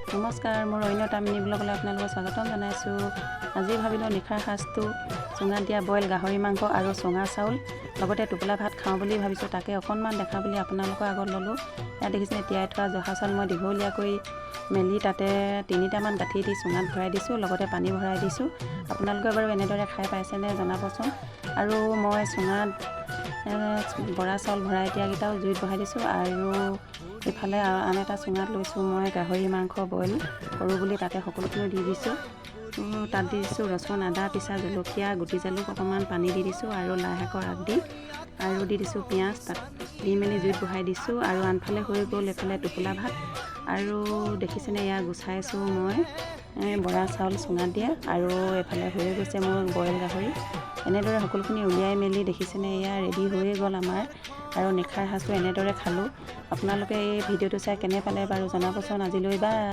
নমস্কাৰ, মোৰ অন্য এটা মিনি ব্লগলৈ আপোনালোকক স্বাগতম জনাইছোঁ। আজি ভাবিলোঁ নিশাৰ সাজটো চুঙাত দিয়া বইল গাহৰি মাংস আৰু চুঙা চাউল লগতে টোপোলা ভাত খাওঁ বুলি ভাবিছোঁ। তাকে অকণমান দেখা বুলি আপোনালোকৰ আগত ল'লোঁ। ইয়াত দেখিছে তিয়াই থোৱা জহা চাউল মই দীঘলীয়াকৈ মেলি তাতে 3টামান গাঁঠি দি চুঙাত ভৰাই দিছোঁ, লগতে পানী ভৰাই দিছোঁ। আপোনালোকে বাৰু এনেদৰে খাই পাইছেনে জনাবচোন। আৰু মই চুঙাত বৰা চাউল ভৰাই দিয়াকেইটাও জুইত বহাই দিছোঁ। আৰু ইফালে আন এটা চুঙাত লৈছোঁ মই গাহৰি মাংস বইল কৰোঁ বুলি, তাতে সকলোখিনি দি দিছোঁ। তাত দি দিছোঁ ৰচুন, আদা পিচা, জলকীয়া, গুটি জালুক অকণমান, পানী দি দিছোঁ আৰু লাই শাকৰ আগ দি আৰু দি দিছোঁ পিঁয়াজ। তাত দি মেলি জুইত বহাই দিছোঁ। আৰু আনফালে হৈ গ'ল এইফালে টোপোলা ভাত। আৰু দেখিছেনে এয়া গুচাইছোঁ মই বৰা চাউল চুঙাত দিয়া, আৰু এইফালে হৈ গৈছে মোৰ বইল গাহৰি। এনেদৰে সকলোখিনি উলিয়াই মেলি দেখিছেনে এয়া ৰেডি হৈয়ে গ'ল আমাৰ। আৰু নিশাৰ সাজটো এনেদৰে খালোঁ। আপোনালোকে এই ভিডিঅ'টো চাই কেনে পালে বাৰু জনাবচোন। আজিলৈ বাই।